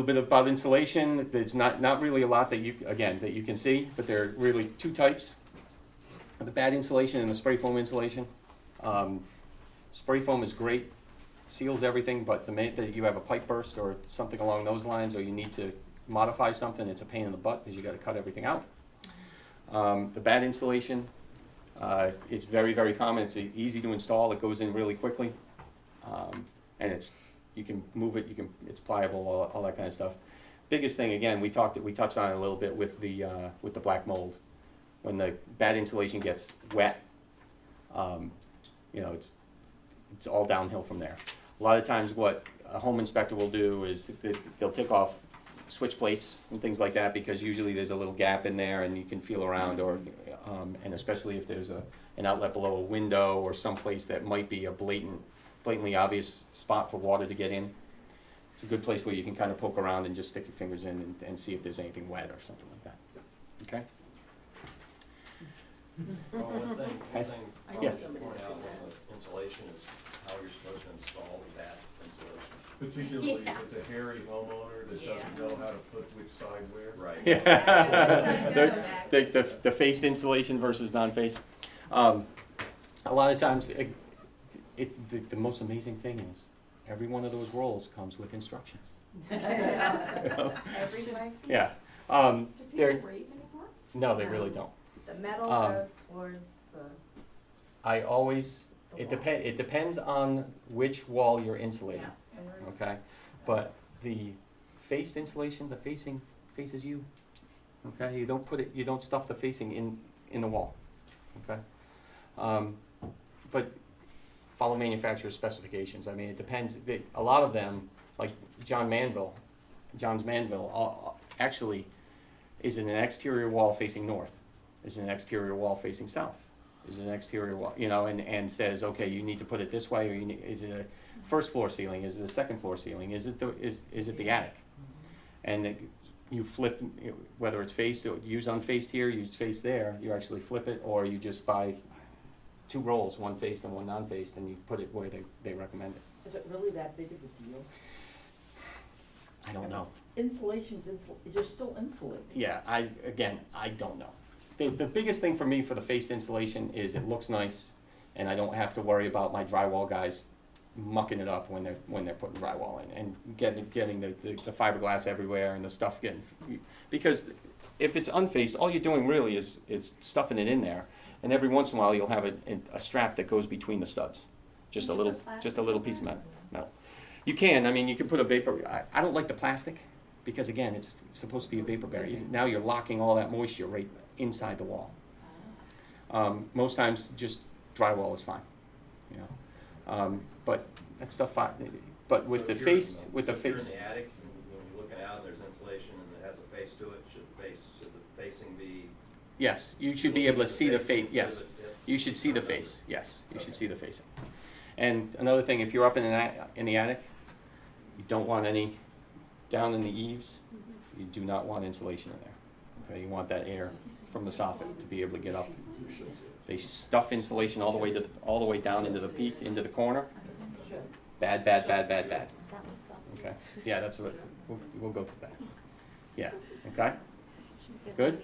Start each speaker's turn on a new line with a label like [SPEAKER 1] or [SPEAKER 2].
[SPEAKER 1] bit about insulation. There's not really a lot that you can see, but there are really two types: the Batt insulation and the spray foam insulation. Spray foam is great, seals everything, but the minute that you have a pipe burst or something along those lines, or you need to modify something, it's a pain in the butt because you got to cut everything out. The Batt insulation is very, very common. It's easy to install. It goes in really quickly, and you can move it. It's pliable, all that kind of stuff. Biggest thing, again, we touched on it a little bit with the black mold. When the Batt insulation gets wet, it's all downhill from there. A lot of times, what a home inspector will do is they'll take off switch plates and things like that, because usually there's a little gap in there and you can feel around, or and especially if there's an outlet below a window or someplace that might be a blatantly obvious spot for water to get in. It's a good place where you can kind of poke around and just stick your fingers in and see if there's anything wet or something like that. Okay?
[SPEAKER 2] Well, one thing I
[SPEAKER 1] Yes.
[SPEAKER 2] want to point out with the insulation is how you're supposed to install that insulation.
[SPEAKER 3] Particularly if it's a hairy homeowner that doesn't know how to put which side where.
[SPEAKER 2] Right.
[SPEAKER 1] Yeah. the faced insulation versus non-faced. A lot of times, the most amazing thing is every one of those rolls comes with instructions.
[SPEAKER 4] Every way?
[SPEAKER 1] Yeah.
[SPEAKER 5] Do
[SPEAKER 1] They're,
[SPEAKER 5] people read anymore?
[SPEAKER 1] no, they really don't.
[SPEAKER 4] The metal goes towards the.
[SPEAKER 1] I always, it depends on which wall you're insulating.
[SPEAKER 4] Yeah.
[SPEAKER 1] Okay, but the faced insulation, the facing faces you. Okay, you don't stuff the facing in the wall. Okay, but follow manufacturer's specifications. I mean, it depends. A lot of them, like John's Manville, actually is an exterior wall facing north, is an exterior wall facing south, is an exterior wall, and says, okay, you need to put it this way, or is it a first floor ceiling, is it a second floor ceiling, is it the attic? And you flip, whether it's faced, or use unfaced here, use faced there, you actually flip it, or you just buy two rolls, one faced and one non-faced, and you put it where they recommend it.
[SPEAKER 6] Is it really that big of a deal?
[SPEAKER 1] I don't know.
[SPEAKER 6] You're still insulated.
[SPEAKER 1] Yeah, I don't know. The biggest thing for me for the faced insulation is it looks nice, and I don't have to worry about my drywall guys mucking it up when they're putting drywall in and getting the fiberglass everywhere and the stuff getting, because if it's unfaced, all you're doing really is stuffing it in there, and every once in a while you'll have a strap that goes between the studs, just a little piece of metal. You can, you can put a vapor. I don't like the plastic, because again, it's supposed to be a vapor barrier. Now you're locking all that moisture right inside the wall. Most times, just drywall is fine, but that stuff. But with the face,
[SPEAKER 2] if you're in the attic, when you're looking out and there's insulation and it has a face to it, should the facing be?
[SPEAKER 1] Yes, you should be able to see the face. Yes, you should see the face. Yes, you should see the facing. And another thing, if you're up in the attic, you don't want any down in the eaves. You do not want insulation in there. Okay, you want that air from the soffit to be able to get up. They stuff insulation all the way down into the peak, into the corner. Bad. Okay, yeah, that's what we'll go through that. Yeah. Okay. Good.